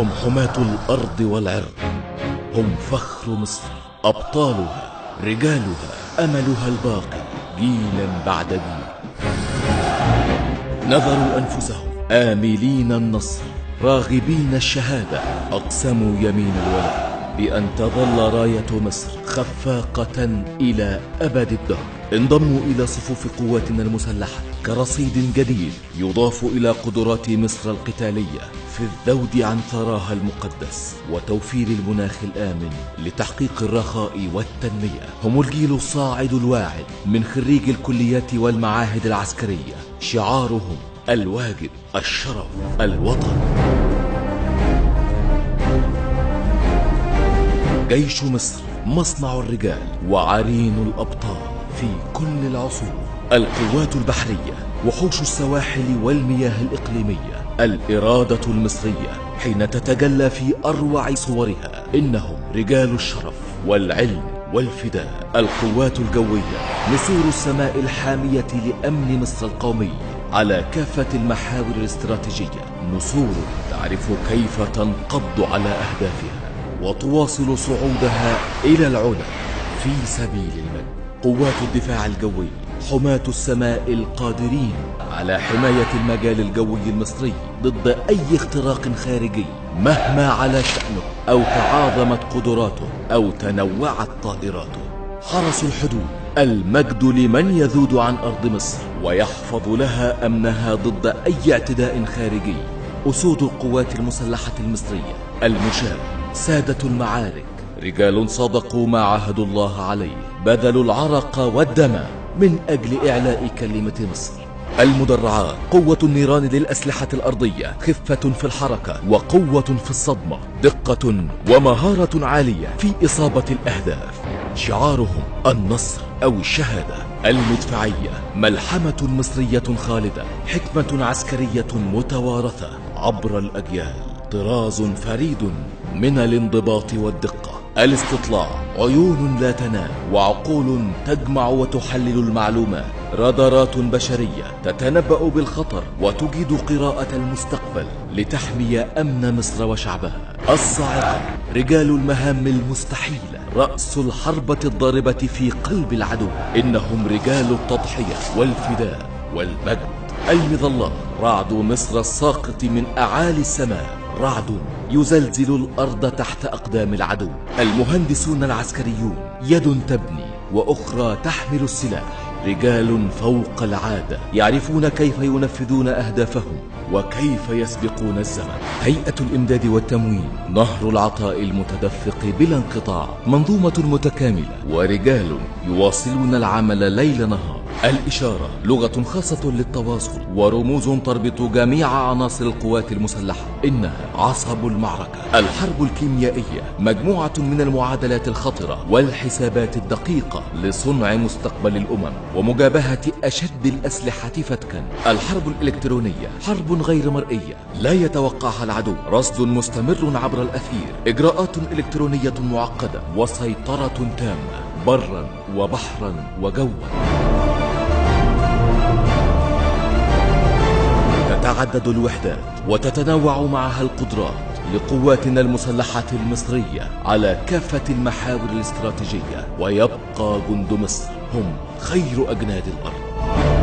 هم حماة الأرض والعرض، هم فخر مصر، أبطالها، رجالها، أملها الباقي جيلا بعد جيل. نذروا أنفسهم آملين النصر، راغبين الشهادة، أقسموا يمين الولاء بأن تظل راية مصر خفاقة إلى أبد الدهر. انضموا إلى صفوف قواتنا المسلحة كرصيد جديد يضاف إلى قدرات مصر القتالية في الذود عن ثراها المقدس وتوفير المناخ الآمن لتحقيق الرخاء والتنمية. هم الجيل الصاعد الواعد من خريج الكليات والمعاهد العسكرية، شعارهم الواجب، الشرف، الوطن. جيش مصر مصنع الرجال وعرين الأبطال في كل العصور. القوات البحرية، وحوش السواحل والمياه الإقليمية، الإرادة المصرية حين تتجلى في أروع صورها. إنهم رجال الشرف والعلم والفداء. القوات الجوية، نسور السماء الحامية لأمن مصر القومي على كافة المحاور الاستراتيجية، نسور تعرف كيف تنقض على أهدافها وتواصل صعودها إلى العلا في سبيل المجد. قوات الدفاع الجوي، حماة السماء القادرين على حماية المجال الجوي المصري ضد أي اختراق خارجي مهما علا شأنه أو تعاظمت قدراته أو تنوعت طائراته. حرس الحدود، المجد لمن يذود عن أرض مصر ويحفظ لها أمنها ضد أي اعتداء خارجي. أسود القوات المسلحة المصرية، المشاة، سادة المعارك، رجال صدقوا ما عاهدوا الله عليه، بذلوا العرق والدم من أجل إعلاء كلمة مصر. المدرعات، قوة النيران للأسلحة الأرضية، خفة في الحركة وقوة في الصدمة، دقة ومهارة عالية في إصابة الأهداف. شعارهم النصر أو الشهادة. المدفعية، ملحمة مصرية خالدة، حكمة عسكرية متوارثة عبر الأجيال، طراز فريد من الانضباط والدقة. الاستطلاع، عيون لا تنام وعقول تجمع وتحلل المعلومات، رادارات بشرية تتنبأ بالخطر وتجيد قراءة المستقبل لتحمي أمن مصر وشعبها. الصاعقة، رجال المهام المستحيلة، رأس الحربة الضاربة في قلب العدو. إنهم رجال التضحية والفداء والمجد. المظلات، رعد مصر الساقط من أعالي السماء، رعد يزلزل الأرض تحت أقدام العدو. المهندسون العسكريون، يد تبني وأخرى تحمل السلاح، رجال فوق العادة يعرفون كيف ينفذون أهدافهم وكيف يسبقون الزمن. هيئة الإمداد والتموين، نهر العطاء المتدفق بلا انقطاع، منظومة متكاملة ورجال يواصلون العمل ليل نهار. الإشارة، لغة خاصة للتواصل ورموز تربط جميع عناصر القوات المسلحة، إنها عصب المعركة. الحرب الكيميائية، مجموعة من المعادلات الخطرة والحسابات الدقيقة لصنع مستقبل الأمم ومجابهة أشد الأسلحة فتكا. الحرب الإلكترونية، حرب غير مرئية لا يتوقعها العدو، رصد مستمر عبر الأثير، إجراءات إلكترونية معقدة وسيطرة تامة برا وبحرا وجوا. تتعدد الوحدات وتتنوع معها القدرات لقواتنا المسلحة المصرية على كافة المحاور الاستراتيجية، ويبقى جند مصر هم خير أجناد الأرض.